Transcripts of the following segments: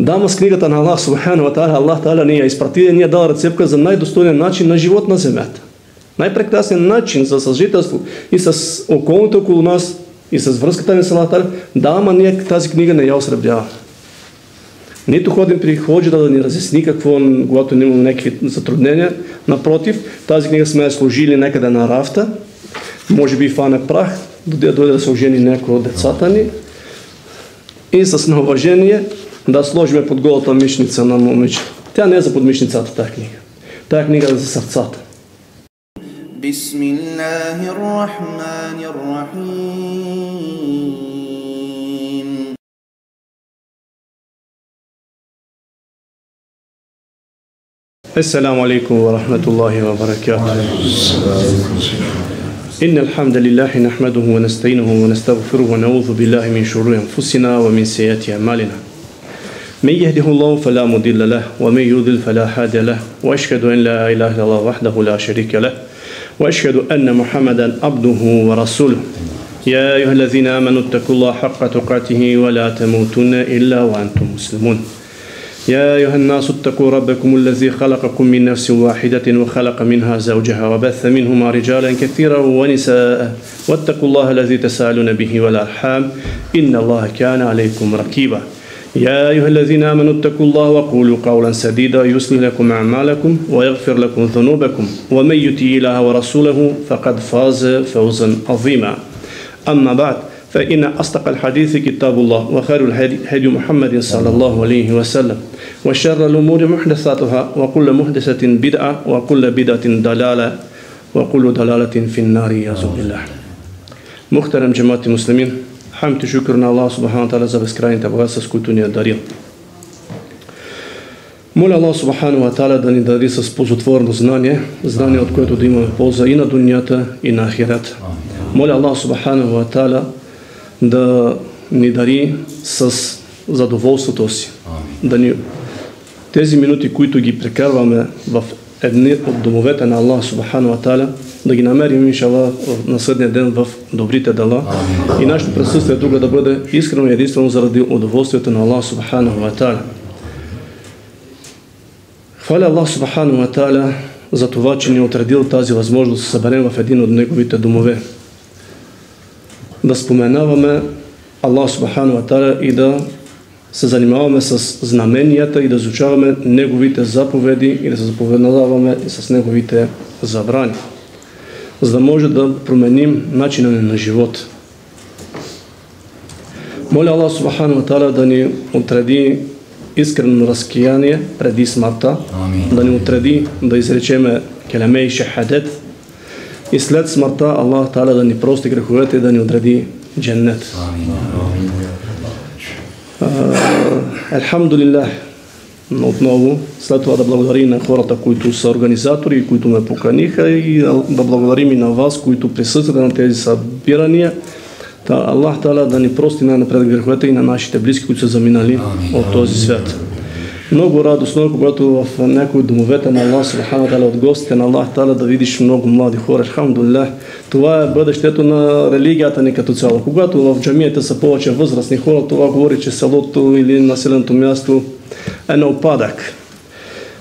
Дама с книгата на Аллах Субхану ва Та'аля, Аллах Та'аля ни я изпрати и ни е дал рецепка за най-достойен начин на живот на земята. Най-прекрасен начин за съжителство и с околните около нас, и с връзката ни с Аллах Та'аля. Да, ама ние тази книга не я осребрява. Нито ходим при ходжа да ни разясни какво, когато има някакви затруднения. Напротив, тази книга сме я сложили някъде на рафта. Може би фане прах, дойде да се ожени някой от децата ни. И с неуважение да сложим под голата мишница на момиче. Тя не е за подмишницата, тази книга. Тази книга е за сърцата. Бисмиллахир-рахманир-рахим. Ассаламу алейкум ва рахматуллахи ва баракатух. إن الحمد لله نحمده ونستعينه ونستغفره ونعوذ بالله من شرور أنفسنا ومن سيئات أعمالنا من يهده الله فلا مضل له ومن يضلل فلا هادي له وأشهد أن لا إله إلا الله وحده لا شريك له وأشهد أن محمدا عبده ورسوله يا أيها الذين آمنوا اتقوا الله حق تقاته ولا تموتن إلا وأنتم مسلمون يا أيها الناس اتقوا ربكم الذي خلقكم من نفس واحدة وخلق منها زوجها وبث منهما رجالا كثيرا ونساء واتقوا الله الذي تساءلون به والأرحام إن الله كان عليكم رقيبا يا أيها الذين آمنوا اتقوا الله وقولوا قولا سديدا يصلح لكم أعمالكم ويغفر لكم ذنوبكم ومن يطع الله ورسوله فقد فاز فوزا عظيما أما بعد فإن أصدق الحديث كتاب الله وخير الهدي محمد صلى الله عليه وسلم وشر الأمور محدثاتها وكل محدثة بدعة وكل بدعة ضلالة وكل ضلالة في النار يعوذ بالله. Мухтарам джамати муслимин, хамд и шукр на Аллах Субхану ва Та'аля за безкрайните богатства, с които ни е дарил. Моля Аллах Субхану ва Та'аля да ни дари с ползотворно знание, знание от което да имаме полза и на дунята, и на ахирата. Моля Аллах Субхану ва Та'аля да ни дари с задоволството си. Да ни тези минути, които ги прекарваме в едни от домовете на Аллах Субхану ва Та'аля, да ги намерим, иншаллах, на съдния ден в добрите дела. И нашето присъствие тук да бъде искрено и единствено заради удоволствието на Аллах Субхану ва Та'аля. Хваля Аллах Субхану ва Та'аля за това, че ни е отредил тази възможност да се съберем в един от неговите домове. Да споменаваме Аллах Субхану ва Та'аля и да се занимаваме с знаменията и да изучаваме неговите заповеди и да се заповедаваме с неговите забрани, за да може да променим начина на живот. Моля Аллах Субхану ва Та'аля да ни отреди искрено разкаяние преди смъртта, да ни отреди да изречеме келеме и шахадет и след смъртта Аллах Та'аля да ни прости греховете и да ни отреди дженнет. Алхамдулилlah, отново, след това да благодарим на хората, които са организатори и които ме поканиха, и да благодарим и на вас, които присъствате на тези събирания. Аллах Та'аля да ни прости най-напред греховете и на нашите близки, които са заминали от този свят. Много радостно, когато в някои от домовете на Аллах Субхану ва Та'аля, от гостите на Аллах Та'аля, да видиш много млади хора. Алхамдулилlah, това е бъдещето на религията ни като цяло. Когато в джамията са повече възрастни хора, това говори, че селото или населеното място е на упадък.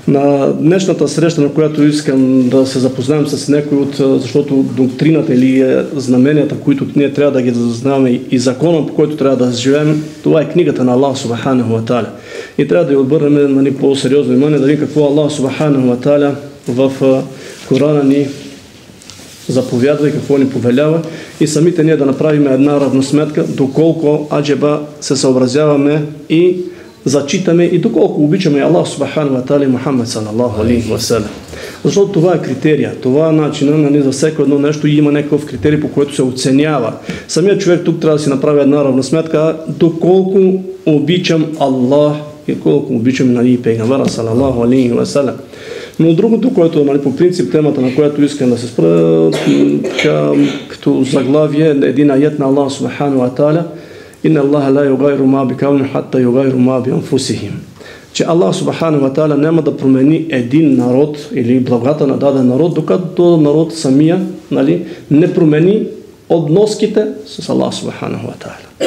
На днешната среща, на която искам да се запознаем с някой от, защото доктрината или знаменията, които ние трябва да ги зазнаваме и закона, по който трябва да живеем, това е книгата на Аллах Субхану ва Та'аля. И трябва да й обърнем по-сериозно внимание, да видим какво Аллах Субхану ва Та'аля в Корана ни заповядва и какво ни повелява, и самите ние да направим една равносметка, доколко аджеба се съобразяваме и зачитаме и доколко обичаме Аллах Субхану ва Та'аля и Мухаммед салаллаху алейхи ва салям. Защото това е критерия, това е начина, за всяко едно нещо и има някакъв критерий, по който се оценява. Самият човек тук трябва да си направи една равносметка, доколко обичам Аллах и колко обичам и пейгамбера салаллаху алейхи ва салям. Но другото, което по принцип темата, на която искам да се спра като заглавие, един аят на Аллах Субхану ва Та'аля: Инна Аллаха ла югайру ма бикауmin хатта югайру ма би анфусихим. Че Аллах Субхану ва Та'аля няма да промени един народ или благата на даден народ, докато народ самия не промени odnoskите с Аллах Субхану ва Та'аля.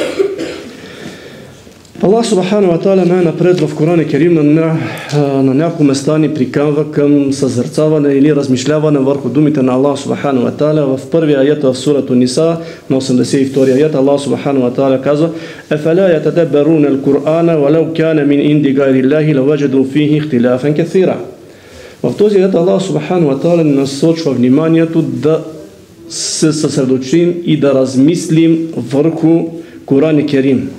Аллах Субхану ва Та'аля най-напред в Коран Керим на няколко места ни приканва към съзерцаване или размишляване върху думите на Аллах Субхану ва Та'аля. В първия аят в сурата Ниса на 82 аят Аллах Субхану ва Та'аля казва: "Афала ятадаббарuna al-Qur'ana walau kana min indi ghayri Allahi lawajadu fihi ikhtilafan kathira." В този аят Аллах Субхану ва Та'аля насочва вниманието да се съсредоточим и да размислим върху Коран Керим.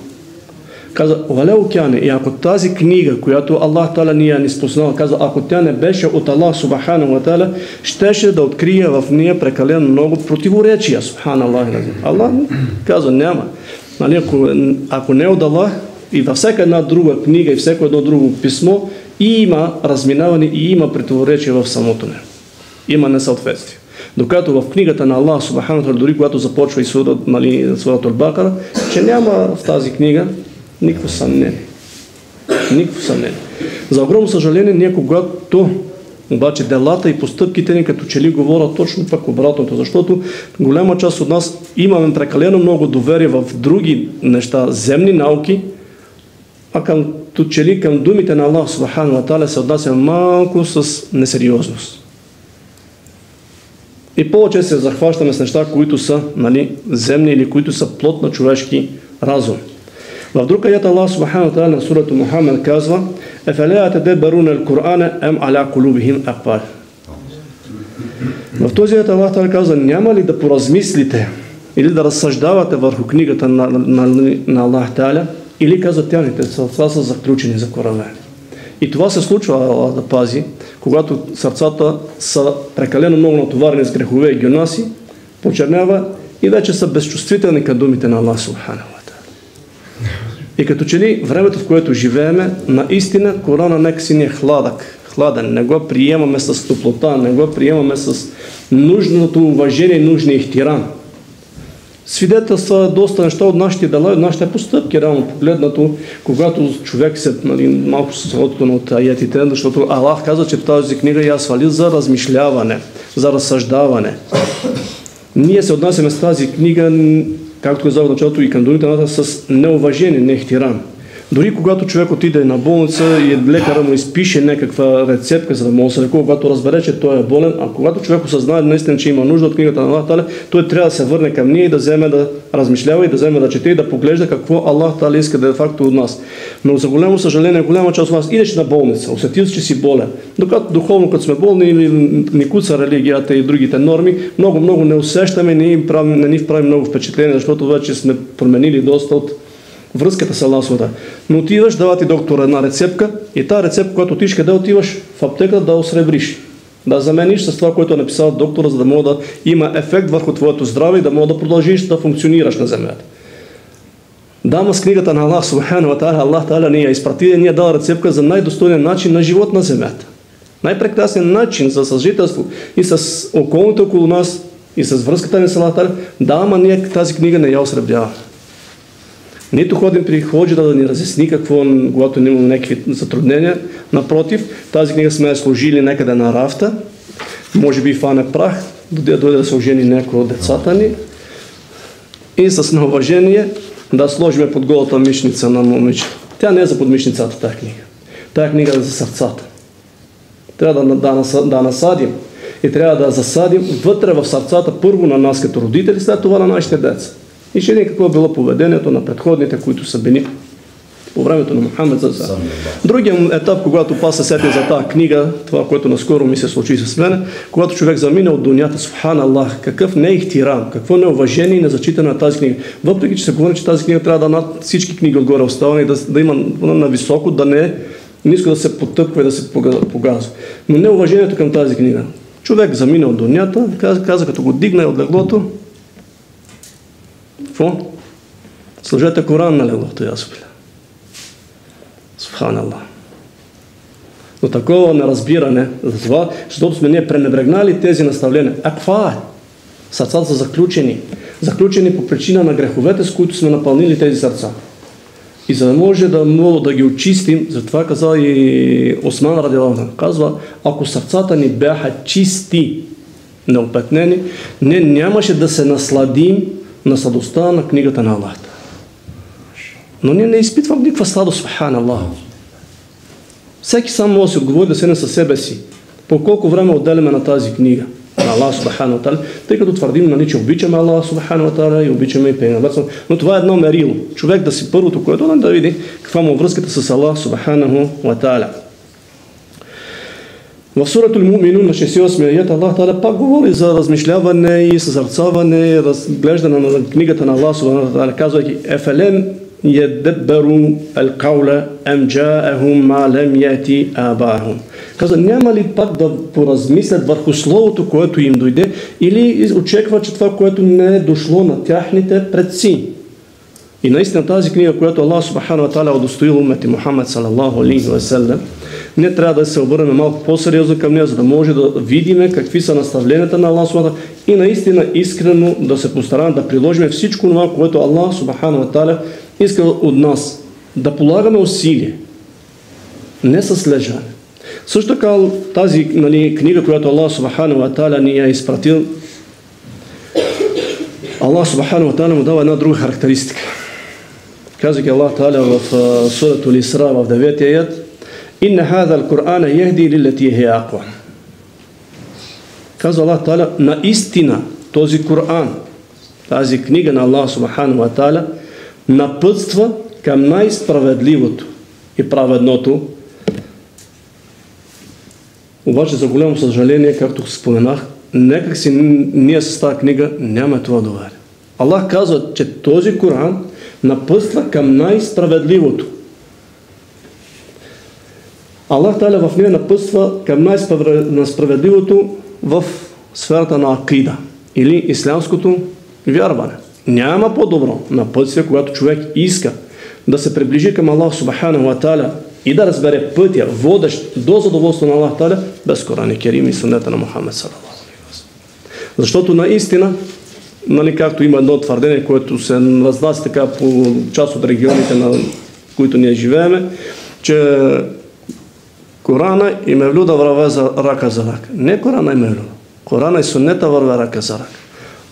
Каза: "Валеу кяне", и ако тази книга, която Аллах Та'аля ни е изпуснал, каза, ако тя не беше от Аллах Субхану ва Та'аля, щеше да открие в нея прекалено много противоречия. Субханаллах. Аллах каза: няма. Нали, ако не е от Аллах, и във всяка една друга книга и всяко едно друго писмо има разминаване и има противоречия в самото него. Има несъответствие. Докато в книгата на Аллах Субхану ва Та'аля, дори когато започва и сурата Ал-Бакара, че няма в тази книга никакво съмнение. Никакво съмнение. За огромно съжаление, ние когато обаче делата и постъпките ни като че ли говорят точно пък обратното, защото голяма част от нас имаме прекалено много доверие в други неща, земни науки, а като че ли към думите на Аллах Субхану ва Та'аля се отнася малко с несериозност. И повече се захващаме с неща, които са земни или които са плод на човешки разум. В друг аят Аллах Субхану ва Та'аля на сурата Мухаммед казва: "Афала ятадаббарuna al-Qur'ana am ala qulubihim aqfal." В този аят Аллах Та'аля казва: няма ли да поразмислите или да разсъждавате върху книгата на Аллах Та'аля, или казва тяхните сърца са заключени за корабе. И това се случва, Аллах да пази, когато сърцата са прекалено много натоварени с грехове и гюнаси, почернява и вече са безчувствителни към думите на Аллах Субхану ва Та'аля. И като че ли времето, в което живееме, наистина Корана нека си ни е хладен, не го приемаме с топлота, не го приемаме с нужното уважение и нужния ихтирам. Свидетелства доста неща от нашите дела и от нашите постъпки, реално погледнато, когато човек се малко се отклони от аятите, защото Аллах каза, че тази книга я свали за размишляване, за разсъждаване. Ние се отнасяме с тази книга, както казах в началото, и към думите на с неуважение, не ихтирам. Дори когато човек отиде на болница и лекара му изпише някаква рецепка, за да може да се лекува, когато разбере, че той е болен, а когато човек осъзнае наистина, че има нужда от книгата на Аллах Та'аля, той трябва да се върне към ние и да вземе да размишлява и да вземе да чете и да поглежда какво Аллах Та'аля иска да е факто от нас. Но за голямо съжаление, голяма част от нас идеш на болница, усетил си, че си болен. Докато духовно, като сме болни или ни куца религията и другите норми, много не усещаме, не ни прави много впечатление, защото вече сме променили доста от връзката с Аллах Субхану ва Та'аля. Но отиваш, дава ти доктор една рецепка и тази рецепка, когато отиш, къде отиваш? В аптека да осребриш, да замениш с това, което е написал доктора, за да може да има ефект върху твоето здраве и да може да продължиш да функционираш на земята. Дама с книгата на Аллах Субхану ва Та'аля, Аллах Та'аля ни я изпрати и ни е дал рецепка за най-достойния начин на живот на земята. Най-прекрасен начин за съжителство и с околните около нас и с връзката ни с Аллах Та'аля, да, ама ние тази книга не я осребряваме. Нито ходим при ходжа да ни разясни какво, когато има някакви затруднения. Напротив, тази книга сме я сложили някъде на рафта, може би фане прах, дойде да се ожени някой от децата ни и с неуважение да сложим под голата мишница на момиче. Тя не е за подмишницата, тази книга. Тази книга е за сърцата. Трябва да насадим и трябва да засадим вътре в сърцата, първо на нас като родители, след това на нашите деца. И ще видим какво е било поведението на предходните, които са били по времето на Мухаммед. Другият етап, когато пас се сетя за тази книга, това, което наскоро ми се случи с мен, когато човек замина от дунята, субханаллах, какъв не е ихтирам, какво неуважение и незачитане на тази книга. Въпреки че се говори, че тази книга трябва да над всички книги отгоре оставане и да има на високо, да не е ниско да се потъпква и да се погазва. Но неуважението към тази книга. Човек замина от дунята, каза като го дигна от леглото, какво? Сложете Коран на леглото, ясубиля. Субханаллах. Но такова неразбиране, за това, защото сме ние пренебрегнали тези наставления. А каква е? Сърцата са заключени по причина на греховете, с които сме напълнили тези сърца. И за да може да ги очистим, затова каза и Осман радиалlahu анху, казва, ако сърцата ни бяха чисти, неопетнени, ние нямаше да се насладим на сладостта на книгата на Аллах. Но ние не изпитвам никаква сладост, субханаллах. Всеки сам може да си отговори да седне със себе си. По колко време отделяме на тази книга на Аллах субхану ва та'аля, тъй като твърдим, че обичаме Аллах субхану ва та'аля и обичаме и пейгамбера. Но това е едно мерило. Човек да си първото, което да види каква му връзката с Аллах субхану ва та'аля. В Суратул Му'минун на 68 аят Аллах Та'аля пак говори за размишляване и съзерцаване, разглеждане на книгата на Аллах субхану ва та'аля, казвайки: "Ефелем يَدَّبَّرُوا الْقَوْلَ أَمْ جَاءَهُمْ مَا لَمْ يَأْتِ آبَاءَهُمْ." Каза, няма ли пак да поразмислят върху словото, което им дойде, или очаква, че това, което не е дошло на тяхните предци. И наистина тази книга, която Аллах субхану ва та'аля удостоил уммати Мухаммад салаллаху алейхи ва саллям, ние трябва да се обърнем малко по-сериозно към нея, за да може да видим какви са наставленията на Аллах субхану ва та'аля и наистина искрено да се постараем да приложим всичко това, което Аллах субхану ва та'аля иска от нас. Да полагаме усилие, не с лежане. Също така тази книга, която Аллах субхану ва та'аля ни е изпратил, Аллах субхану ва та'аля му дава една друга характеристика. Казвайки Аллах Та'аля в Суратул Исра в 9 аят: "Инна хазал Кур'ана яхди лиллати хия аква." Казва Аллах Та'аля, наистина този Кур'ан, тази книга на Аллах субхану ва та'аля, напътства към най-справедливото и праведното. Обаче за голямо съжаление, както споменах, някак си ние с тази книга нямаме това доверие. Аллах казва, че този Кур'ан напътства към най-справедливото. Аллах Та'аля в нея напътства към най-справедливото в сферата на акида или ислямското вярване. Няма по-добро напътствие, когато човек иска да се приближи към Аллах субхану ва та'аля и да разбере пътя, водещ до задоволство на Аллах Та'аля, без Коран Керим и суннета на Мухаммед салаллаху алейхи ва саллям. Защото наистина, както има едно твърдение, което се разнася така по част от регионите, на които ние живееме, че Корана и Мевлуда върве за рака за рака. Не Корана и Мевлуда. Корана и суннета върве рака за рака.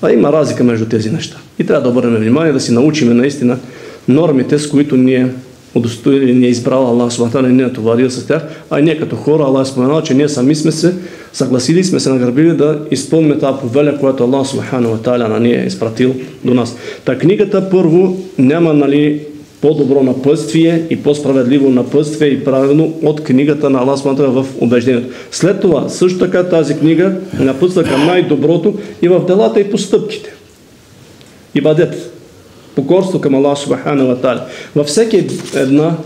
А има разлика между тези неща. И трябва да обърнем внимание, да си научим наистина нормите, с които ние удостоили, ни е избрал Аллах субхану и ни е натоварил с тях, а ние като хора, Аллах е споменал, че ние сами сме се съгласили, сме се нагърбили да изпълним тази повеля, която Аллах субхану ва та'аля ни е изпратил до нас. Та книгата първо няма по-добро напътствие и по-справедливо напътствие и правилно от книгата на Аллах субхану ва та'аля в убеждението. След това също така тази книга напътства към най-доброто и в делата и постъпките. Ибадет. Покорство към Аллах субхану ва та'аля. Във всеки една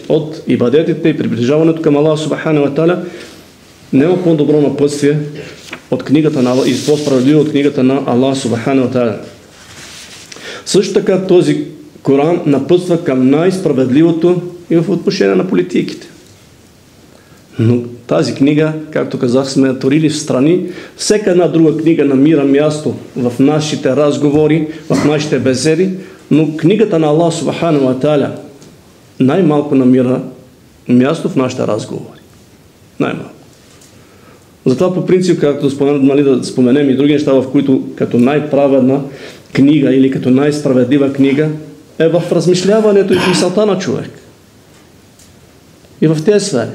от ибадетите и приближаването към Аллах субхану ва та'аля няма по-добро напътствие от книгата на Аллах и по-справедливо от книгата на Аллах субхану ва та'аля. Също така този Коран напътства към най-справедливото и в отношение на политиките. Но тази книга, както казах, сме отворили в страни. Всяка една друга книга намира място в нашите разговори, в нашите беседи, но книгата на Аллах субхану ва та'аля най-малко намира място в нашите разговори. Най-малко. Затова по принцип, както да споменем и други неща, в които като най-праведна книга или като най-справедлива книга е в размишляването и мисълта на човек. И в тези сфери.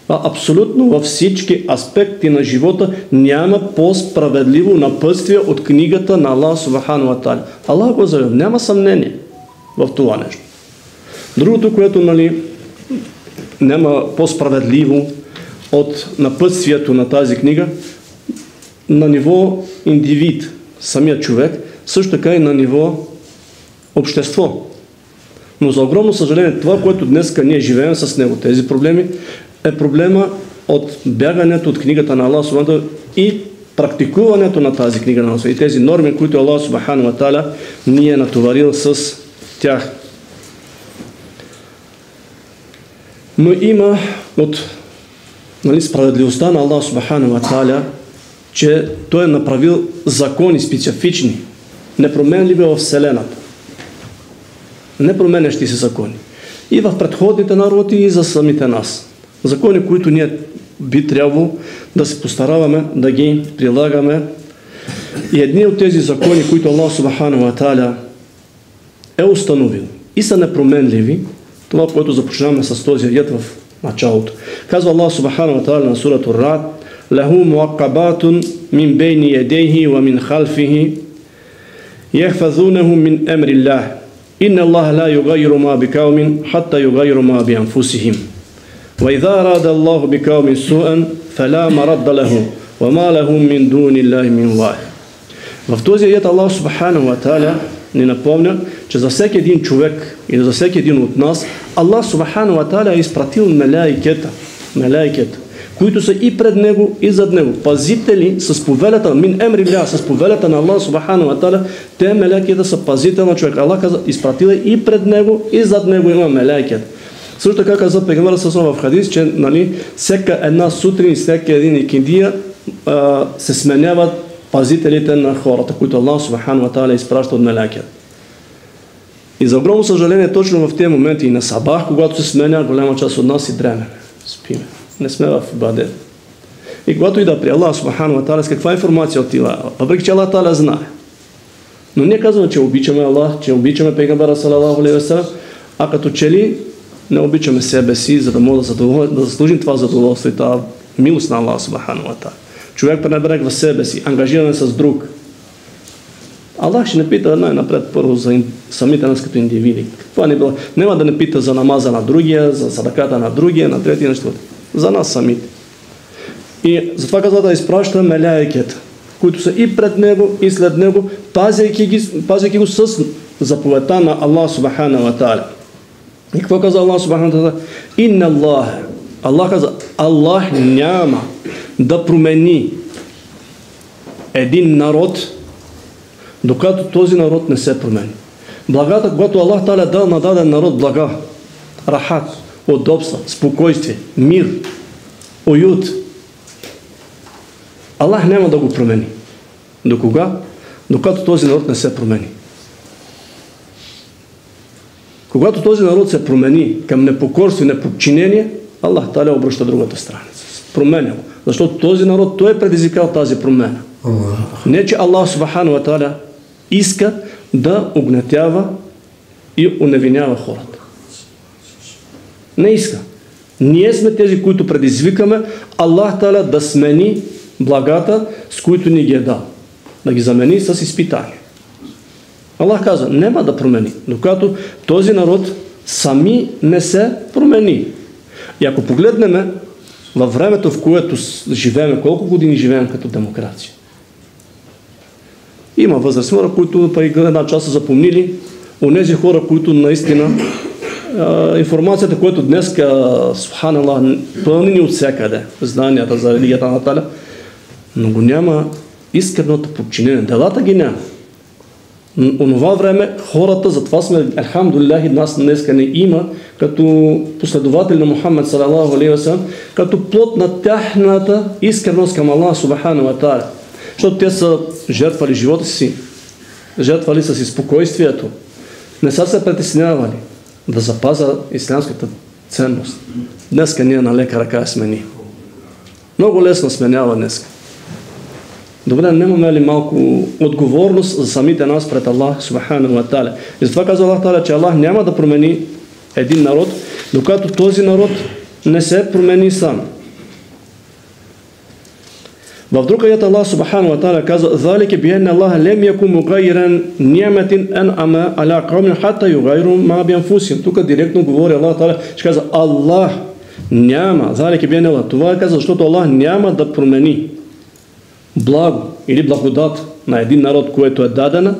Абсолютно във всички аспекти на живота няма по-справедливо напътствие от книгата на Аллах субхану ва та'аля. Аллах го заявява. Няма съмнение в това нещо. Другото, което няма по-справедливо от напътствието на тази книга на ниво индивид, самия човек, също така и на ниво общество. Но за огромно съжаление, това, което днес ние живеем с него, тези проблеми, е проблема от бягането от книгата на Аллах субхану ва та'аля и практикуването на тази книга на Аллах и тези норми, които Аллах субхану ва та'аля ни е натоварил с тях. Но има от справедливостта на Аллах субхану ва та'аля, че Той е направил закони специфични, непроменливи във Вселената. Непроменящи се закони. И в предходните народи, и за самите нас. Закони, които ние би трябвало да се постараваме да ги прилагаме. И едни от тези закони, които Аллах субхану ва та'аля е установил и са непроменливи, това, което започнаваме с този аят в началото. Казва Аллах субхану ва та'аля на сурата Ар-Рa'д: "Лаху муаккабатун мин бейни ядейхи ва мин халфихи яхфазунаху мин амриллах. Инна Аллаха ла югайру ма бикаумин хатта югайру ма би анфусихим. Ва иза арада Аллаху бикаумин су'ан фала марадда лаху ва ма лахум мин дуниллахи мин валий." В този аят Аллах субхану ва та'аля ни напомня, че за всеки един човек и за всеки един от нас Аллах субхану ва та'аля е изпратил мелаикета, които са и пред него, и зад него. Пазители с повелята, мин емрилля, с повелята на Аллах субхану ва та'аля, те мелаикета са пазител на човек. Аллах каза, изпратил е и пред него, и зад него има мелаикета. Също така каза пейгамберът в хадис, че всяка една сутрин и всяка един икиндия се сменяват пазителите на хората, които Аллах субхану ва та'аля изпраща от мелаикета. И за огромно съжаление, точно в тези моменти и на сабах, когато се сменя, голяма част от нас и дреме. Спиме. Не сме в ибадет. И когато ида при Аллах субхану ва та'аля, с каква информация отива? Въпреки че Аллах та'аля знае. Но ние казваме, че обичаме Аллах, че обичаме пейгамбера салалаху алейхи ва салям, а като че ли не обичаме себе си, за да може да заслужим това задоволство и тази милост на Аллах субхану ва та'аля. Човек пренебрегва себе си, ангажиране с друг. Аллах ще не пита най-напред първо за самите нас като индивиди. Това не било. Няма да не пита за намаза на другия, за садаката на другия, на третия, на четвъртия. За нас самите. И затова казва да изпраща мелаикета, които са и пред него, и след него, пазейки го с заповедта на Аллах субхану ва та'аля. И какво каза Аллах субхану ва та'аля? Инна Аллах. Аллах каза, Аллах няма да промени един народ, докато този народ не се промени. Благата, когато Аллах та'аля дал на даден народ блага, рахат, удобства, спокойствие, мир, уют, Аллах няма да го промени. До кога? Докато този народ не се промени. Когато този народ се промени към непокорство и неподчинение, Аллах та'аля обръща другата страница. Променя го. Защото този народ, той е предизвикал тази промена. Не, че Аллах субхану ва та'аля иска да угнетява и уневинява хората. Не иска. Ние сме тези, които предизвикаме Аллах та'аля да смени благата, с които ни ги е дал. Да ги замени с изпитание. Аллах каза, няма да промени, докато този народ сами не се промени. И ако погледнем във времето, в което живеем, колко години живеем като демокрация. Има възрастни хора, които една част са запомнили, онези хора, които наистина информацията, която днес, субханаллах, пълнени от всякъде, знанията за религията на Таля, но го няма искреното подчинение. Делата ги няма. Онова време хората, затова сме, алхамдулилlah, нас днеска не има, като последователи на Мухаммед салалаху алейхи ва салям, като плод на тяхната искреност към Аллах субхану ва та'аля. Защото те са жертвали живота си, жертвали са си спокойствието, не са се притеснявали да запаза ислямската ценност. Днеска ние на лека ръка смени. Много лесно сменява днеска. Добре, нямаме ли малко отговорност за самите нас пред Аллах субхану ва та'аля? И затова казва Аллах та'аля, че Аллах няма да промени един народ, докато този народ не се промени сам. В друг аят Аллах субхану ва та'аля казва: "Залика бианна Аллах лем якун мугайран ни'матин ан'ама ала қауmin хатта югайру ма би анфусихим." Тук директно говори Аллах та'аля, ще казва Аллах няма, залика бианна Аллах. Това е казва, защото Аллах няма да промени благо или благодат на един народ, което е дадена,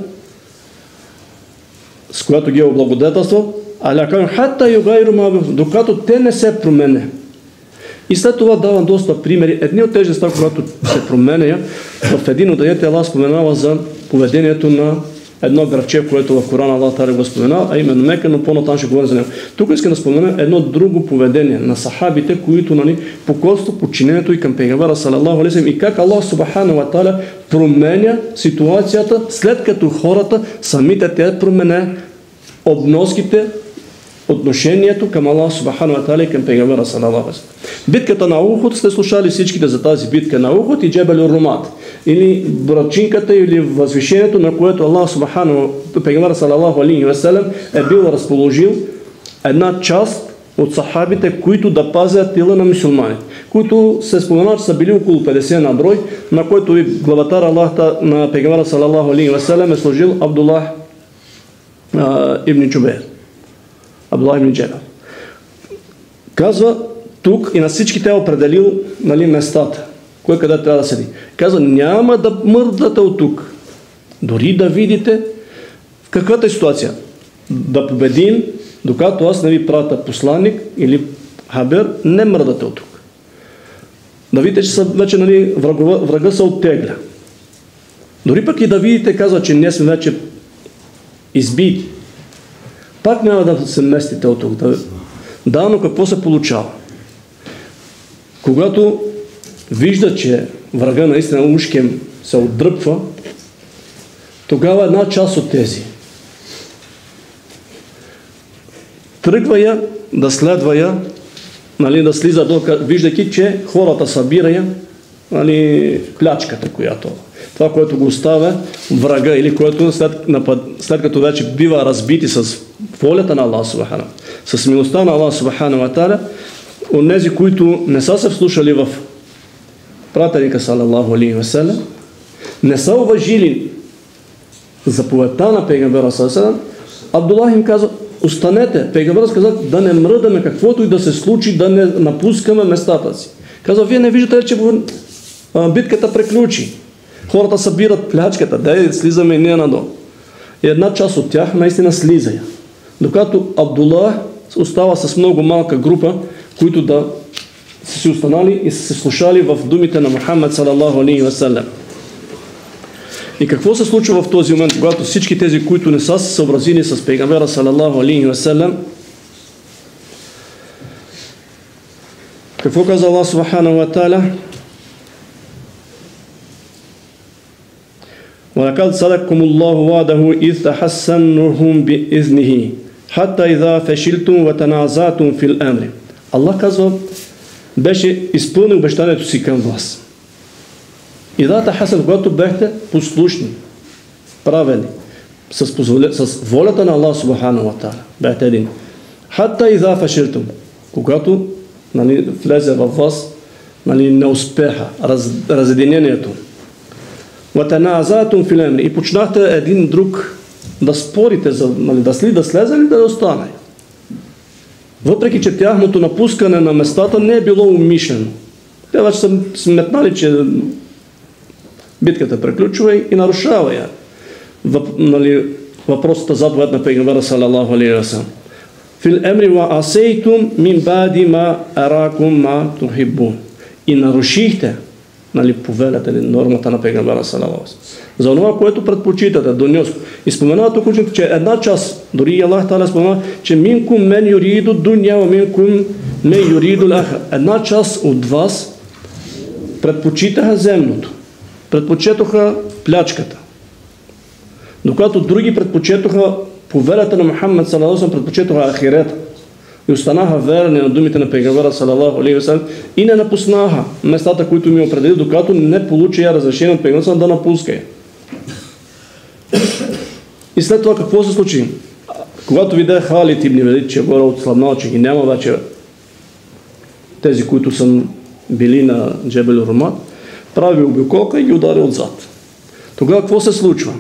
с която ги е облагодетелствал, докато те не се променят. И след това давам доста примери. Едни от тези неща, когато се променя, в един от аятите Аллах споменава за поведението на едно граче, което в Корана Аллах та'аля го споменава, а именно Мека, но по-натам ще говорим за него. Тук искам да спомена едно друго поведение на сахабите, които покорство подчинението и към пейгамбера салалаху алейхи ва салям, и как Аллах субхану ва та'аля променя ситуацията, след като хората самите те променя обноските, отношението към Аллах субхану ва та'аля и към пейгамбера салалаху алейхи ва салям. Битката на Ухуд, сте слушали всичките за тази битка на Ухуд и Джебел Румат. или брачинката, или възвишението, на което Аллах субхану, пейгамбер салалаху алейхи ва салям е бил разположил една част от сахабите, които да пазят тила на мюсюлманите, които се споменават, че са били около 50 на брой, на който и главатар Аллах на пейгамбера салалаху алейхи ва салям е сложил Абдуллах ибн Джубейр. Абдуллах ибн Джабер. Казва тук и на всички те е определил, нали, местата, кой къде трябва да седи. Казва, няма да мърдате от тук. Дори да видите в каквата е ситуация. Да победим, докато аз не ви пратя посланник или хабер, не мърдате от тук. Да видите, че са вече, нали, врага се оттегля. Дори пък и да видите, казва, че ние сме вече избити. Пак няма да се местите от тук. Да, но какво се получава? Когато вижда, че врага наистина ушкем се отдръпва, тогава една част от тези тръгва я да следва я, нали, да слиза, виждайки, че хората събира, нали, плячката, която това, което го оставя врага, или което след като вече бива разбити с волята на Аллах субхана, с милостта на Аллах субхана ва та'аля, онези, които не са се вслушали в пратеника салалаху алейхи ва салям, не са уважили заповедта на пейгамбера салалаху алейхи ва салям, Абдуллах им каза, останете. Пейгамберът каза да не мръдаме, каквото и да се случи, да не напускаме местата си. Каза, вие не виждате, че битката приключи. Хората събират плячката, да слизаме и ние надолу. И една част от тях наистина слиза. Докато Абдуллах остава с много малка група, които да са си останали и са се слушали в думите на Мухаммед салалаху алейхи ва салям. И какво се случва в този момент, когато всички тези, които не са се съобразили с пейгамбера салалаху алейхи ва салям, какво каза Аллах субханаху ва та'аля? وَلَقَدْ صَدَقَكُمُ اللَّهُ وَعْدَهُ إِذْ تَحَسَّنُهُمْ بِإِذْنِهِ حَتَّى إِذَا فَشِلْتُمْ وَتَنَازَعْتُمْ فِي الْأَمْرِ. Аллах казва, беше изпълнил обещанието си към вас. И да, тахасан, когато бяхте послушни, правени, с волята на Аллах субханаху ва та'аля, бяхте един. Хатта иза фашилтум, когато, нали, влезе във вас, нали, неуспеха, разединението. Ватаназатум фил амри, и почнахте един друг да спорите, нали, да слезе или да остане. Въпреки че тяхното напускане на местата не е било умишлено. Те вече са сметнали, че битката приключва и нарушава я. Нали, въпросата заповед на пейгамбера салалаху алейхи ва салям. Фил амри ва асейтум мин бади ма аракум ма тухиббун. И нарушихте, нали, повелята или нормата на пейгамбера салалаху алейхи ва салям. За това, което предпочитате, донеско. И споменава тук учените, че една част, дори Аллах Та'аля споменава, че минкум мен юриду дуня, ва минкум мен юриду лахра. Една част от вас предпочитаха земното, предпочетоха плячката. Докато други предпочетоха повелята на Мухаммед салалаху алейхи ва салям, предпочетоха ахирета. И останаха верни на думите на пейгамбера салалаху алейхи ва салям и не напуснаха местата, които ми определи, докато не получи разрешение от пейгамбера да напуска. И след това какво се случи? Когато видя Халид ибн Велид, че е горе отслабнал, че ги няма вече тези, които са били на Джебел Румат, прави обиколка и ги удари отзад. Тогава какво се случва?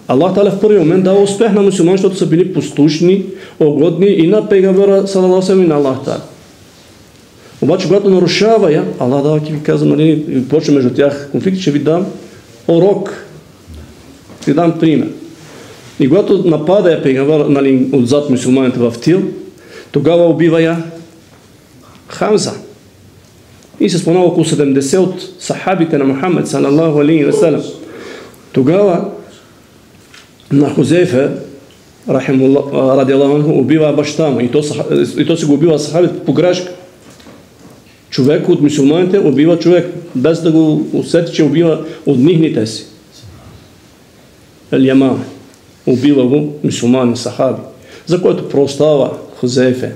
Аллах Та'аля в първи момент дава успех на мюсюлмани, защото са били послушни, угодни и на пейгамбера салалаху алейхи ва салям и на Аллах Та'аля. Обаче, когато нарушава я, Аллах дава ви каза, нали, почва между тях конфликт, ще ви дам урок, ще ви дам пример. И когато напада я пейгамбер, нали, отзад мюсюлманите в тил, тогава убива я Хамза. И се спомена около 70 от сахабите на Мухаммед салалаху алейхи ва салям. Тогава на Хузейфа радиаллаху анху убива баща му и то си го убива сахабите по грешка. Човек от мюсюлманите убива човек, без да го усети, че убива от нихните си. Ел-Ямам убива го мюсюлмани, сахаби, за което простава Хузейфа.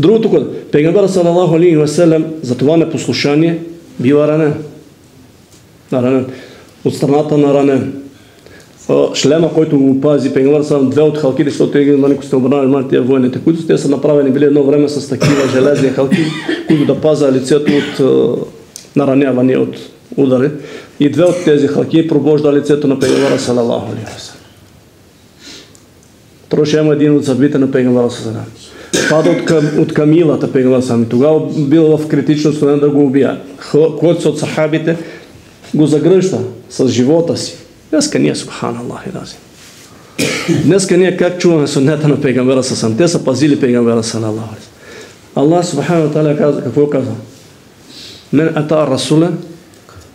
Другото, пейгамберът салалаху алейхи ва салям за това непослушание бива ранен. ранен. От страната на ранен. Шлема, който го пази пейгамбер са две от халките, защото ако сте обърнали тия войните, които те са направени били едно време с такива железни халки, които да паза лицето от нараняване, от удари. И две от тези халки пробожда лицето на пейгамбера салалаху алейхи ва салям. Троши има един от съдбите на пейгамбера салалаху. Пада от камилата пейгамбера сами. Тогава бил в критичност да го убия. Който са от сахабите го загръща с живота си. Днеска ние, субханаллах и рази. Днеска ние как чуваме суннета на пейгамбера салалаху. Те са пазили пейгамбера салалаху. Аллах субхану ва та'аля каза, какво каза? Мен ата расула,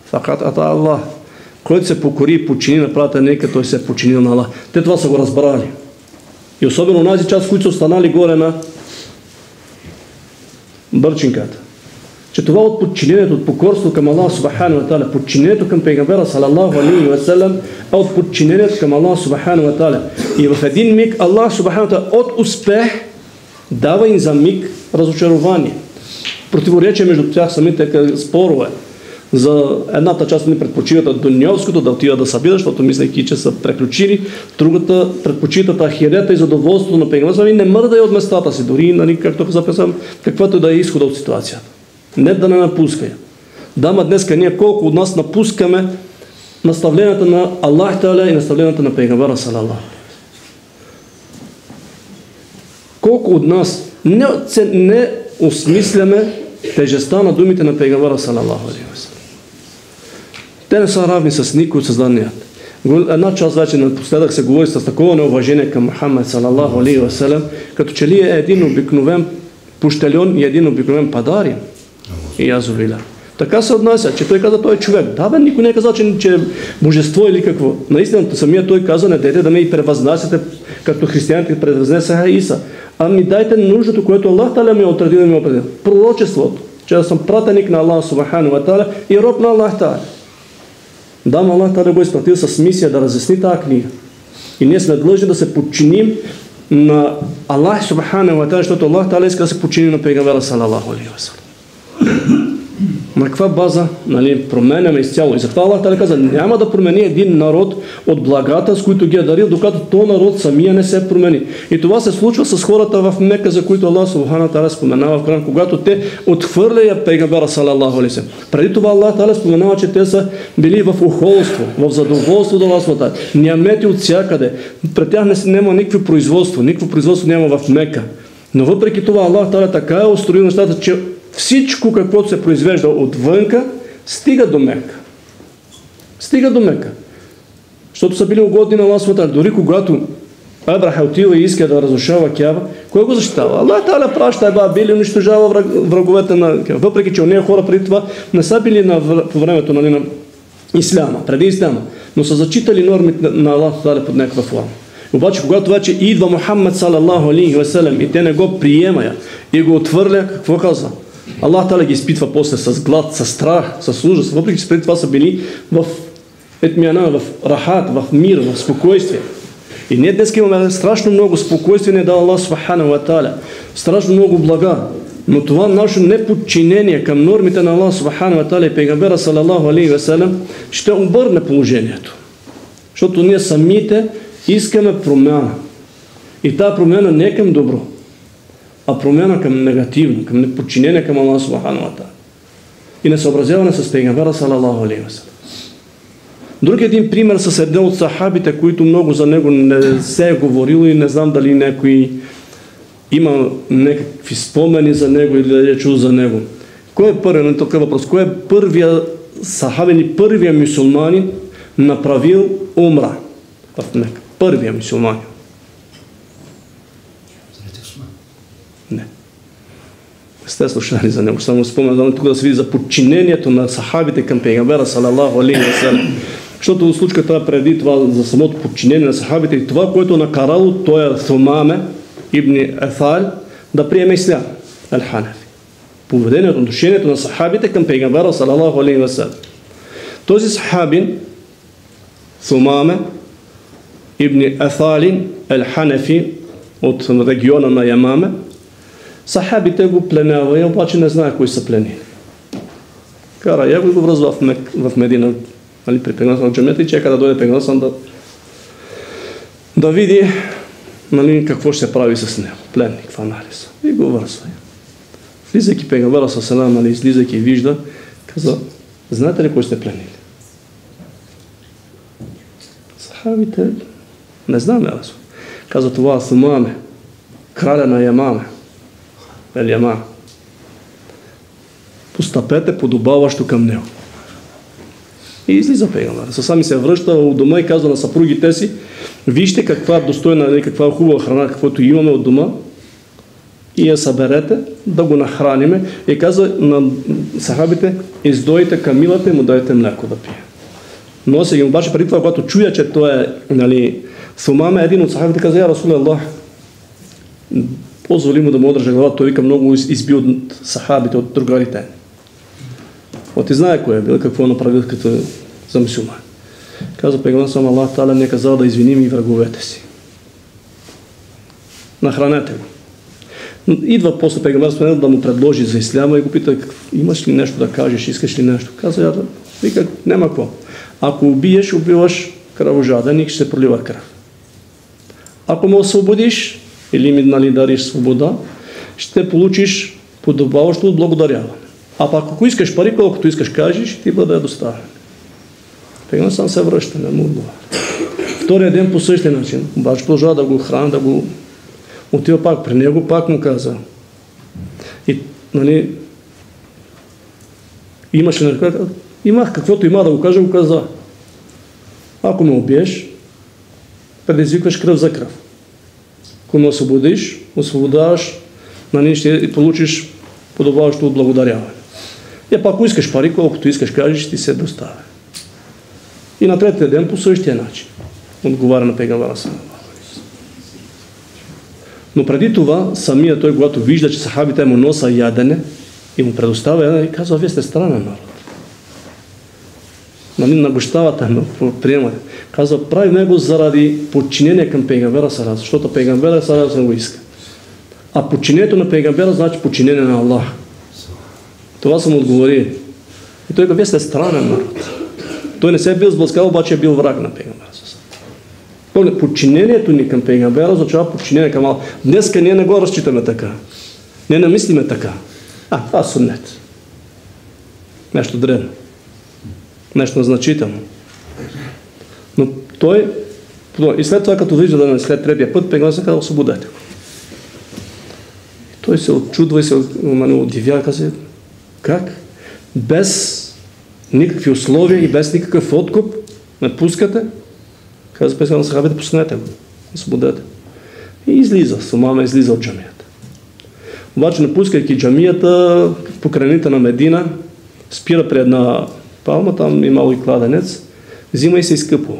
факат ата Аллах. Който се покори и почини на пратеника, той се е починил на Аллах. Те това са го разбрали. И особено онази част, които са останали горе на бърчинката. Че това от подчинението, от покорство към Аллах субхану ва та'аля, подчинението към пейгамбера салалаху алейхи ва салям, а от подчинението към Аллах субхану ва та'аля. И в един миг Аллах субхану ва та'аля от успех дава им за миг разочарование. Противоречие между тях самите спорове. За едната част не предпочитат дуньовското да отидат да събират, защото мислейки, че са преключили. Другата предпочитат ахирета и задоволството на пейгамбера и не мърда от местата си, дори, нали, както записам, каквато да е изхода от ситуацията. Не да не напуска я. Дама днеска ние колко от нас напускаме наставленията на Аллах Та'аля и наставленията на пейгамбера салалаху. Колко от нас не осмисляме тежестта на думите на пейгамбера салалаху алейхи ва салям. Те не са равни с никой от създаният. Една част вече напоследък се говори с такова неуважение към Мухаммед салалаху алейхи ва салям, като че ли е един обикновен пущальон и един обикновен падарин. И азувиля. Така се отнася, че той каза, той е човек. Да, бе, никой не е казал, че е божество или какво. Наистина, самия той каза, не дайте да ме и превъзнасяте, като християните превъзнесаха Иса. А ми дайте нуждото, което Аллах Та'аля ми е отредил и ми е определил. Пророчеството, че аз съм пратеник на Аллах субхану ва та'аля и роб на Аллах Та'аля. Да, Аллах Та'аля го е изпратил с мисия да разясни тази книга. И ние сме длъжни да се подчиним на Аллах субхану ва та'аля, защото Аллах Та'аля иска да се подчини на пейгамбера салалаху алейхи ва салям. На каква база, нали, променяме изцяло? И затова Аллах Та'аля каза, няма да промени един народ от благата, с които ги е дарил, докато този народ самия не се промени. И това се случва с хората в Мека, за които Аллах субхану та'аля споменава в Коран, когато те отхвърляят пейгамбера салалаху алейхи ва салям. Преди това Аллах Та'аля споменава, че те са били в ухолство, в задоволство до Аллах субхану та'аля. Нямети от всякъде. Пред тях няма никакво производство няма в Мека. Но въпреки това Аллах Та'аля така е устроил нещата, че всичко, каквото се произвежда отвънка, стига до Мека. Стига до Мека. Защото са били угодни на Аллах субхану та'аля. Дори когато Абраха отива и иска да разрушава Кяба, кой го защитава? Аллах Та'аля праща били унищожава враговете на Кяба. Въпреки че онези хора преди това не са били по времето на Исляма, преди Исляма, но са зачитали нормите на Аллах Та'аля под някаква форма. Обаче, когато вече идва Мухаммед салалаху алейхи ва салям и те не го приемая и го отвърля, какво казва? Аллах Та'аля ги изпитва после с глад, с страх, с ужас. Въпреки че преди това са били в етмияна, в рахат, в мир, в спокойствие. И ние днес имаме страшно много спокойствие, не дал Аллах субхану ва та'аля. Страшно много блага. Но това наше неподчинение към нормите на Аллах субхану ва та'аля и пейгамбера салалаху алейхи ва салям ще обърне положението. Защото ние самите искаме промяна. И тази промяна не е към добро, а промяна към негативно, към неподчинение към Аллах субхану ва та'аля. И несъобразяване с пейгамбера салалаху алейхи ва салям. Друг един пример с един от сахабите, които много за него не се е говорило и не знам дали някой има някакви спомени за него или да е чул за него. Кой е първият, такъв въпрос, кой е първият сахабин и първият мюсюлманин направил умра в Мека? Първият мюсюлманин. Не. Сте слушали за него, само споменам тук да се види за подчинението на сахабите към пейгамбера салалаху алейхи ва салям. Защото случката преди това за самото подчинение на сахабите и това, което накарало той е Сумаме ибн Афал да приеме ислям, Ал-Ханафи. Поведението, отношението на сахабите към пейгамбера салалаху алейхи ва салям. Този сахабин Сумаме ибн Афалин Ал-Ханафи от региона на Ямаме, сахабите го пленява, обаче не знае кои са пленили. Кара я го връзва в Медина, нали, при пегамбера в джамията и чека да дойде пегамбера да види, нали, какво ще се прави с него, пленник, каква анализа. И го вързва. Влизайки пегамбера с една, нали, излизайки и вижда, каза, знаете ли кой сте пленили? Сахабите, не знаме, аз. Каза, това Сумаме, краля на Ямаме. Ямаме. Постъпете подобаващо към него. И излиза пегамбера. Сами се връща от дома и казва на съпругите си, вижте каква достойна, каква хубава храна, каквото имаме от дома, и я съберете, да го нахраниме. И казва на сахабите, издойте камилата и му дайте мляко да пие. Носи ги, обаче преди това, когато чуя, че той е, нали, Сумаме, един от сахабите каза, я Расулаллах, позволи му да му отрежа глава, той вика много изби от сахабите, от другарите. Ти знае кой е бил, какво направил като за мюсюлман. Каза пегамбер сам Аллах Таала не казал да извиним и враговете си. Нахранете го. Идва после пегамбер да му предложи за исляма и го пита, имаш ли нещо да кажеш, искаш ли нещо? Каза, вика, няма какво. Ако убиваш кръвожаден и ще се пролива кръв. Ако ме освободиш или ми, нали, дариш свобода, ще получиш подобаващо от благодаряване. А пак ако искаш пари, колкото искаш кажеш, ти бъде доставен. Пегамбер сам се връща, не му отговаря. Втория ден по същия начин, обаче продължава да го храни, да го отива пак при него, пак му каза. И, нали, имаш ли нещо? Имах каквото има да го кажа, го каза. Ако ме убиеш, предизвикваш кръв за кръв. Ако ме освободиш, освободаваш, нали, ще получиш подобаващо от благодаряване. И ако искаш пари, колкото искаш кажеш, ти се доставя. И на третия ден по същия начин отговаря на пегамбера сам. Но преди това, самия той, когато вижда, че сахабите му носа ядене и му предоставя ядене, и казва, вие сте странен народ. Нали, нагощавате ме, приемате. Казва, прави него заради подчинение към пегамбера сара, защото пегамбера сара се го иска. А подчинението на пегамбера значи подчинение на Аллах. Това съм отговори. И той казва, вие сте странен народ. Той не се е бил сблъскал, обаче е бил враг на пегамбера. Подчинението ни към пегамбера означава подчинение към Аллах. Днеска ние не го разчитаме така. Ние не мислиме така. Това е суннет. Нещо древно. Нещо значително. Но той, и след това, като вижда да след третия път, пегамбер се казва, освободете го. Той се отчудва и се удивява, казва, как? Без никакви условия и без никакъв откуп ме пускате? Казва пегамбер на сахабите, пуснете го, освободете. И излиза, Сумаме излиза от джамията. Обаче, напускайки джамията, в покрайнините на Медина, спира при една палма, там имало и кладенец, взима и се изкъпва.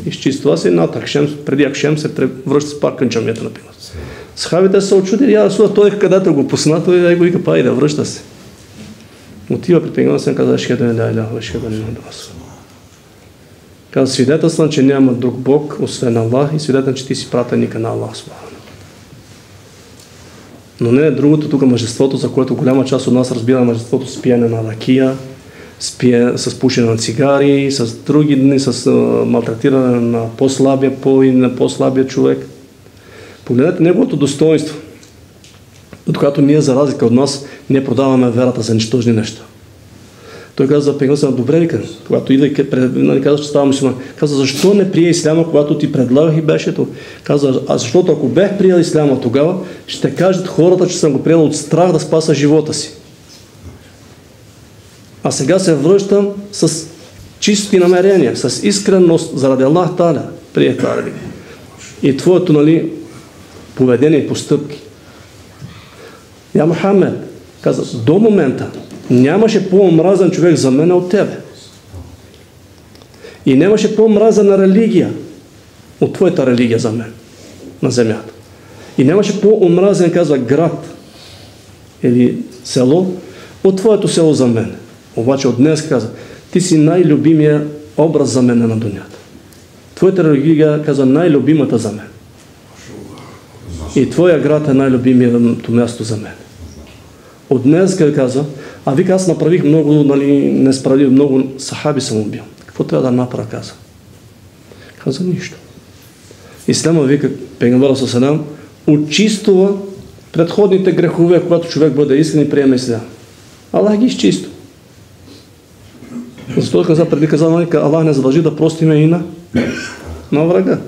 Изчиства се над Акшем, преди Акшем се връща с пак към джамията на пилата. Сахабите са очудили, Расула, той където го пуснато и го вика, пайде, връща се. Отива при пегамбера и каза, ашхеду ан ла иляха илlallah ва ашхеду анна Мухаммадан расулуллах. Каза, свидетелствам, че няма друг Бог, освен Аллах, и свидетелствам, че ти си пратеника на Аллах. Но не е другото тук мъжеството, за което голяма част от нас разбира мъжеството с пиене на ракия, с пушене на цигари, с други дни, с малтретиране на по-слабия и на по-слабия човек. Погледнете неговото достоинство, от което ние, за разлика от нас, не продаваме верата за нищожни неща. Той каза, пегамбер, добре вика, когато идва и каза, че става мюсюлман. Каза, защо не прие исляма, когато ти предлагах и беше то? Каза, защото ако бех приел исляма тогава, ще кажат хората, че съм го приел от страх да спаса живота си. А сега се връщам с чисти намерения, с искреност заради Аллах Таала, прие тази религия. И твоето, нали, поведение и постъпки. Я Мухаммед, каза, до момента нямаше по-омразен човек за мен от тебе. И нямаше по-омразена религия от твоята религия за мен на земята. И нямаше по-омразен, казва, град или село от твоето село за мен. Обаче от днес, каза, ти си най-любимия образ за мен на дунята. Твоята религия, каза, най-любимата за мен. И твоя град е най-любимото място за мен. От днес, каза, вика, аз направих много, нали, несправедливо, много сахаби съм убил. Какво трябва да направя, каза? Каза нищо. Ислама вика, пейгамбера ﷺ, очиства предходните грехове, когато човек бъде искрен и приеме ислям. Аллах ги изчиства. Затова каза, преди каза, Аллах не задължи да простиме и на врага.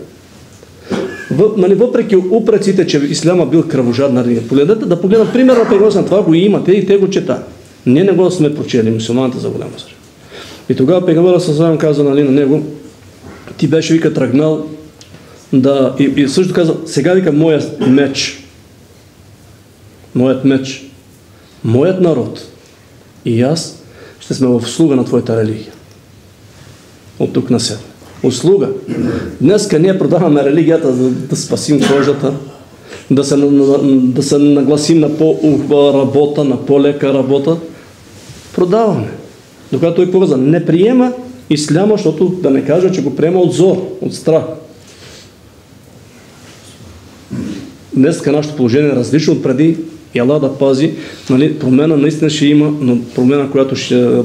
Въпреки упреците, че исляма бил кръвожадна религия. Погледнете, да погледна пример на пейгамбера, това го имате и те го чета. Ние не го сме прочели, мюсюлманите за голяма съжаление. И тогава пейгамбера ﷺ каза на него, ти беше, вика, тръгнал да... И също каза, сега вика, моят меч, моят народ и аз ще сме в услуга на твоята религия. От тук на сега. Услуга. Днеска ние продаваме религията, за да спасим кожата, да се нагласим на по-ухва работа, на по-лека работа. Продаваме. Докато той каза, не приема исляма, защото да не кажа, че го приема от зор, от страх. Днеска нашето положение е различно от преди и Аллах да пази. Промена наистина ще има, но промена, която ще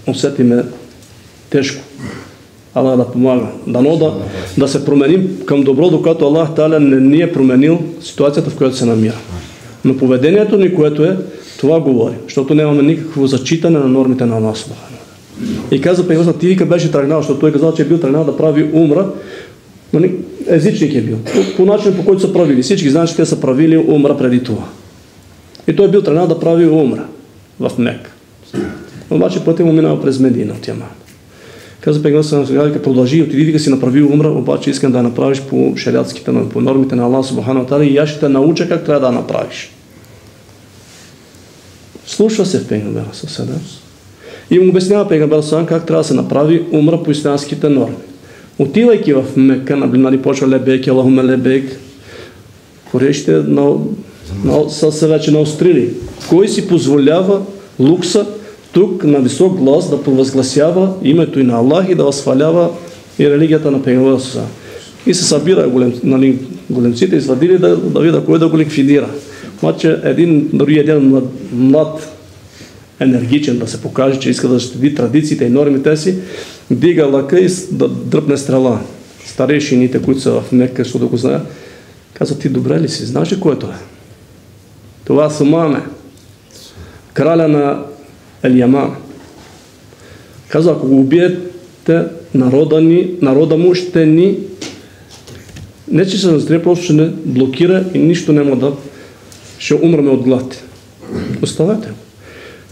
усетиме тежко. Аллах да помага. Дано да се променим към добро, докато Аллах Та'аля не ни е променил ситуацията, в която се намира. Но поведението ни, което е, това говори, защото нямаме никакво зачитане на нормите на Аллах. И каза пейгамбер, ти вика беше тръгнал, защото той казал, че е бил тръгнал да прави умра. Езичник е бил. По начин, по който са правили. Всички знаят, че те са правили умра преди това. И той е бил тръгнал да прави умра в Мека. Обаче пътя му минава през Медина от Яман. Каза пейгамбер, продължи и отиди, вика си направи умра, обаче искам да я направиш по шариатските, по нормите на Аллах Субхану ва Та'аля и аз ще те науча как трябва да направиш. Слуша се в пейгамбера ﷺ и му обяснява пейгамбера ﷺ как трябва да се направи умра по ислямските норми. Отивайки в Мека, почва лебейк, Аллахуме лебейк, корешите са се вече наострили. Кой си позволява лукса тук на висок глас да провъзгласява името и на Аллах и да възхвалява и религията на пейгамбера ﷺ. И се събира големците, извадили да видя кой да го ликвидира. Обаче един млад, енергичен да се покаже, че иска да защити традициите и нормите си, дига лъка и да дръпне стрела. Старейшините, които са в Мека, защото да го знаят, казват, ти добре ли си? Знаеш ли което е? Това Сумаме, краля на Ел-Яман. Казва, ако го убиете, народа му ще ни не че се настрие, просто ще не блокира и нищо няма да ще умраме от глад. Оставете го.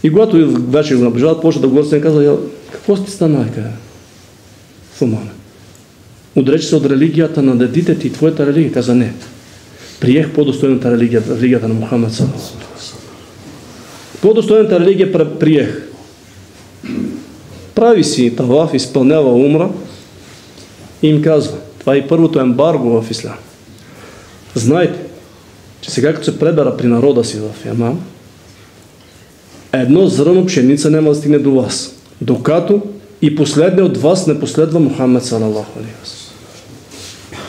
И когато вече го наближават, почва да говорят и казва, какво сте станайка? Сумаме. Отрече се от религията на дедите ти и твоята религия. Каза, не. Приех по-достойната религия, религията на Мухамед ﷺ. По-достойната религия приех. Прави си таваф, изпълнява умра и им казва, това е първото ембарго в ислям. Знайте, че сега като се пребера при народа си в Яман, едно зръно пшеница няма да стигне до вас, докато и последният от вас не последва Мухамед салалаху алейхи ва салям.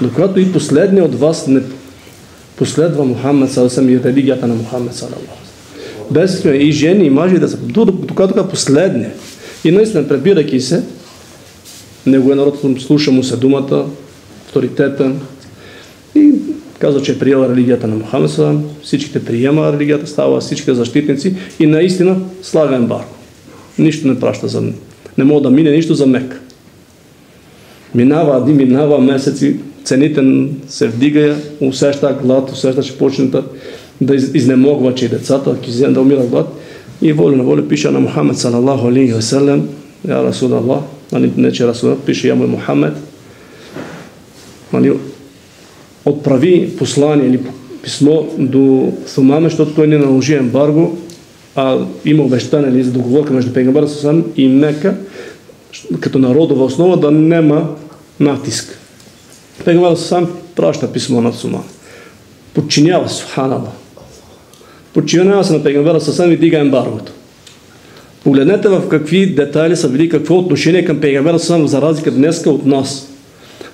Докато и последният от вас не последва Мухамед салалаху алейхи ва салям и религията на Мухамед салалаху алейхи ва салям. Без и жени, и мъже да са, докато последния. И наистина, пребирайки се, неговия народ слуша му се думата, авторитетен и казва, че е приела религията на Мухамед салалаху алейхи ва салям, всичките приема религията, става всичките защитници и наистина слага ембарго. Нищо не праща не мога да мине нищо за Мека. Минава дни, минава месеци, цените се вдига, усеща глад, усеща, че почне да изнемогва, че и децата, да умира глад. И воля на воля пише на Мухамед салалаху алейхи ва салям, я Расул Аллах, не че Расул, пише я мой Мухамед, отправи послание или писмо до Сумаме, защото той не наложи ембарго, а има обещание или за договорка между пейгамбера салалаху и Мека, като народова основа да няма натиск. Пейгамбера салалаху праща писмо на Сумаме. Подчинява се, субханаллах. Подчинява се на пейгамбера салалаху и дига ембаргото. Погледнете в какви детайли са били, какво отношение към пейгамбера салалаху за разлика днеска от нас.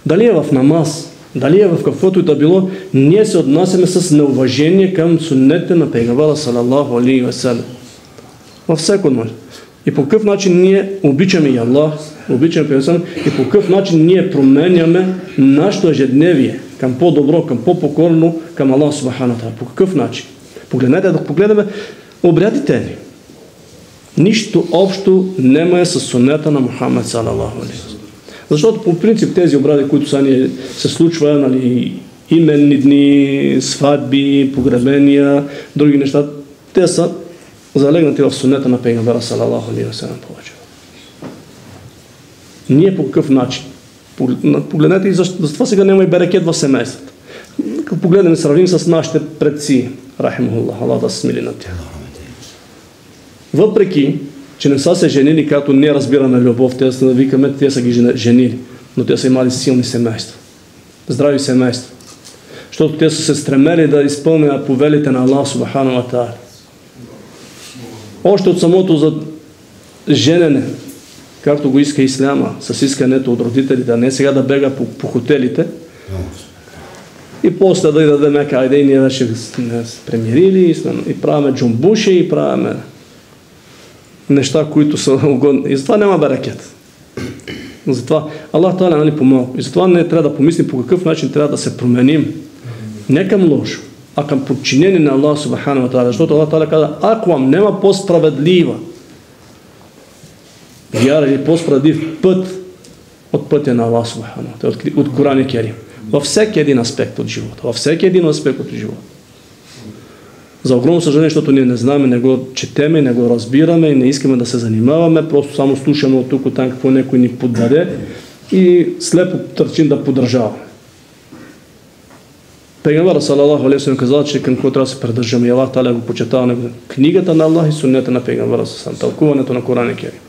Дали е в намаз, дали е в каквото и да било, ние се отнасяме с неуважение към суннете на пейгамбера салалаху алейхи ва салям. Във всеко може. И по какъв начин ние обичаме и Аллах, обичаме Пейгамбера и по какъв начин ние променяме нашето ежедневие към по-добро, към по-покорно, към Аллах Субхану Тааля. По какъв начин? Погледнете, да погледаме обрядите ни. Нищо общо няма с сунета на Мухаммед салалаху алейхи ва саллям. Защото по принцип тези обради, които са ни се случва, нали, именни дни, сватби, погребения, други неща, те са залегнати в сунета на Пейгамбера салалаху алейхи ва саллям повече. Ние по какъв начин? Погледнете и затова сега няма и берекет в семействата. Като погледнем и сравним с нашите предци, рахимахуллах, Аллах да се смили на тях. Въпреки, че не са се женили, като не разбираме любов, те са да викаме, те са ги женили, но те са имали силни семейства, здрави семейства. Защото те са се стремели да изпълнят повелите на Аллах Субхану ва Тааля. Още от самото за женене, както го иска исляма, с искането от родителите, а не сега да бега по хотелите, и после да даде мека, айде и ние вече се премирили и правиме джумбуши и правиме неща, които са угодни. И затова няма берекет. Затова Аллах Тааля нали помага. И затова не трябва да помислим по какъв начин трябва да се променим. Не към лошо, а към подчинение на Аллах Субхану ва Тааля. Защото Аллах Тааля каза, ако вам няма по-справедлива вяра или по-справедлив път от пътя на Аллах Субхану ва Тааля, от Коран Керим. Във всеки един аспект от живота. Във всеки един аспект от живота. За огромно съжаление, защото ние не знаме, не го четеме, не го разбираме и не искаме да се занимаваме, просто само слушаме от тук, от там, какво някой ни поддаде и слепо търчим да поддържаваме. Пейгамберът салалаху алейхи ва саллям казал, че към какво трябва да се придържаме и Аллах Тааля го почитава книгата на Аллах и суннета на Пейгамбера салалаху алейхи ва саллям, тълкуването на Коран Керим.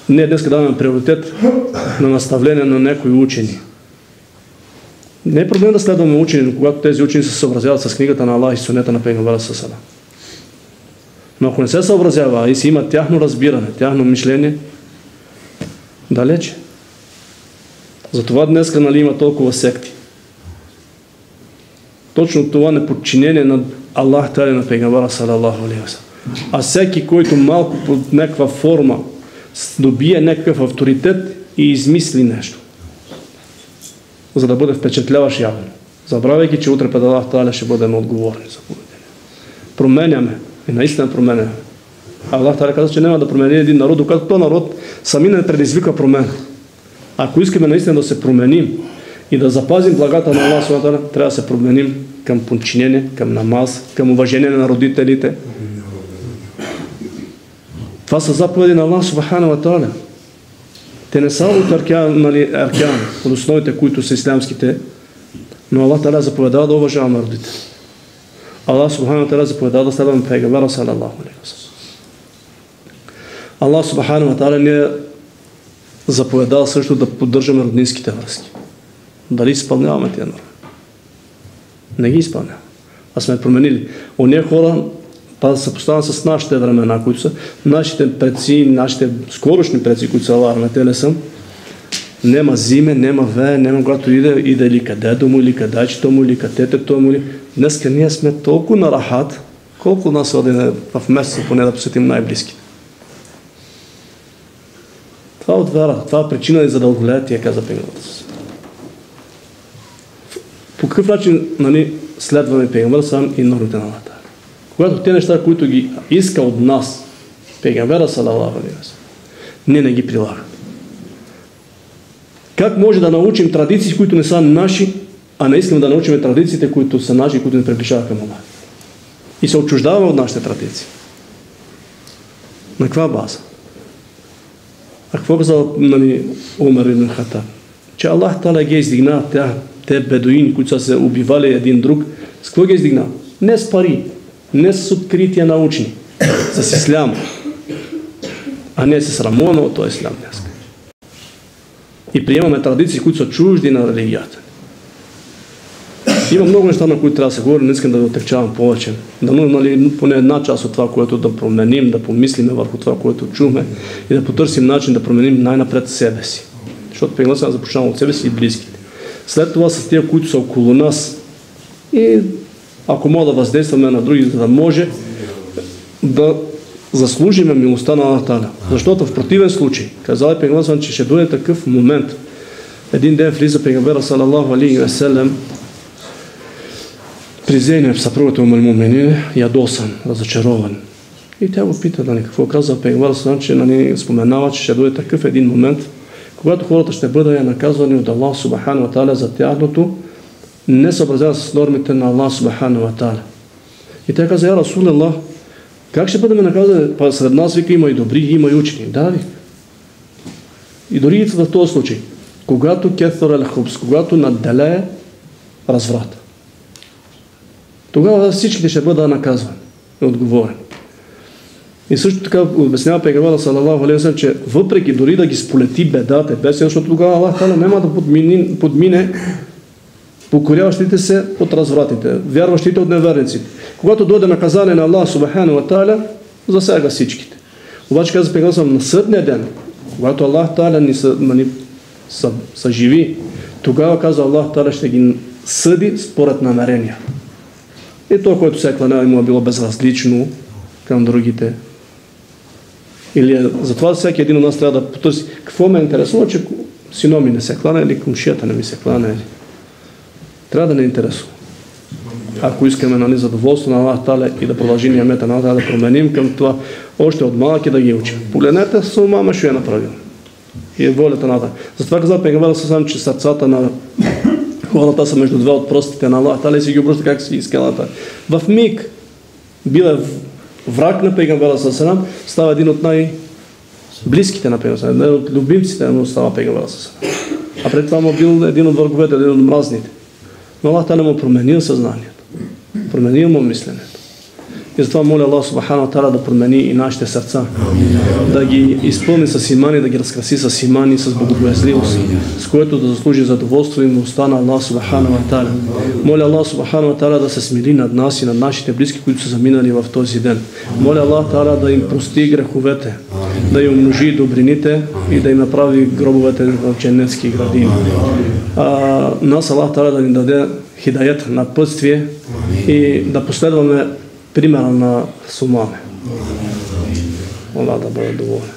Ние днес даваме приоритет на наставление на някои учени. Не е проблем да следваме учени, но когато тези учени се съобразяват с книгата на Аллах и суннета на Пейгамбера салалаху алейхи ва саллям. Но ако не се съобразява и си има тяхно разбиране, тяхно мишление, далече. Затова днес нали, има толкова секти. Точно това неподчинение на Аллах Тааля на Пейгамбера салалаху алейхи ва саллям. А всеки, който малко под някаква форма добие някакъв авторитет и измисли нещо, за да бъде впечатляващ явно, забравяйки, че утре пред Аллах Тааля ще бъдем отговорни за поведение. Променяме и наистина променяме. Аллах Тааля каза, че няма да промени един народ, докато този народ сами не предизвика промена. Ако искаме наистина да се променим и да запазим благата на Аллах Субхану ва Тааля, трябва да се променим към подчинение, към намаз, към уважение на родителите. Това са заповеди на Аллах Субхану ва Тааля. Те не са от аркан, от основите, които са ислямските, но Аллах Тааля заповедава да уважаваме родители. Аллах Субхану ва Тааля заповедава да следваме Пейгамбера салалаху алейхи ва саллям. Аллах Субхану ва Тааля ни заповедава също да поддържаме роднинските връзки. Дали изпълняваме тия норми? Не ги изпълняваме. А сме променили. Ония хора да се поставят с нашите времена, които са нашите предци, нашите скорошни предци, които са Аллах, те не са. Нема зиме, нема вее, нема когато иде или където му, или къдачето му, или къдетето му. Днеска ние сме толкова на рахат, колко нас оди в месеца поне да посетим най-близките. Това от вера, това е причина за дълголетие, каза Пейгамберът. По какъв начин следваме Пейгамбера сам и нормите на Аллах? Когато те неща, които ги иска от нас, Пейгамбера салалаху алейхи ва саллям, ние не ги прилагаме. Как може да научим традиции, които не са наши, а не искаме да научим традициите, които са наши, които не приближават към Аллах? И се отчуждаваме от нашите традиции. На каква база? А какво казал Умар ибн Хатаб? Че Аллах Тааля ги е издигнал те бедуини, които са се убивали един друг. С какво ги е издигнал? Не с пари, не с открития научни, с ислям, а не с рамона от този ислям днес. И приемаме традиции, които са чужди на религията. Има много неща, на които трябва да се говори, не искам да ви отекчавам повече. Поне една част от това, което да променим, да помислиме върху това, което чухме и да потърсим начин да променим най-напред себе си. Защото Пейгамберът съм започнал от себе си и близките. След това с тия, които са около нас и ако мога да въздействаме на други, за да може да заслужиме милостта на Аллах Та'аля. Защото в противен случай, казал е пейгамберът, че ще дойде такъв момент. Един ден влиза пейгамберът салалаху алейхи ва салям при Зейнеб, съпругата Ум ал-Муъминин, ядосан, разочарован. И тя го пита, какво казва пейгамберът, че споменава, че ще дойде такъв един момент, когато хората ще бъдат наказвани от Аллах субхану ва та'аля за тяхното не съобразяване с нормите на Аллах субхану ва та'аля. И тя каза: я Расулаллах, как ще бъдем наказани? Сред нас, вика, има и добри, има и учени. Да, вика. И дори в този случай, когато кефър ал-хубс, когато надделее разврат, тогава всичките ще бъдат наказвани и отговорени. И също така обяснява пейгамберът салалаху алейхи ва салям, че въпреки дори да ги сполети бедата, защото тогава Аллах Та'аля няма да подмине покоряващите се от развратите, вярващите от неверниците. Когато дойде наказание на Аллах субхану ва та'аля, засяга всичките. Обаче каза пейгамберът на съдния ден, когато Аллах Та'аля ни съживи, тогава каза Аллах Та'аля ще ги съди според намерения. И то, което се кланя, му е било безразлично към другите. Или затова всеки един от нас трябва да потърси какво ме интересува, че сино ми не се кланя или комшията не ми се кланя. Трябва да не интересува. Ако искаме задоволство на Аллах Та'аля и да продължи ниямета на Аллах Та'аля, да променим към това още от малки да ги учим. Погледнете, мама ще е направил. И е волята на Аллах. Затова каза пейгамберът сам, че сърцата на хората са между две от простите на Аллах Та'аля и си ги обръща как си иска Аллах Та'аля. В миг бил враг на пейгамбера сам, става един от най-близките на пейгамбера, един от любимците на става пейгамбера сам. А пред това му бил един от враговете, един от мразните. Но Аллах Та'аля му променил съзнанието, променил му мисленето. И затова моля Аллах субхану ва та'аля да промени и нашите сърца, да ги изпълни с имани, да ги разкраси с имани, с богобоязливост, с което да заслужи задоволство и милостта на Аллах субхану ва та'аля. Моля Аллах субхану ва та'аля да се смили над нас и над нашите близки, които са заминали в този ден. Моля Аллах Та'аля да им прости греховете, да им умножи добрините и да им направи гробовете в дженнетски градини. Нас Аллах Та'аля да ни даде хидаят, напътствие и да последваме примера на Сумаме. Аллах да бъде доволен.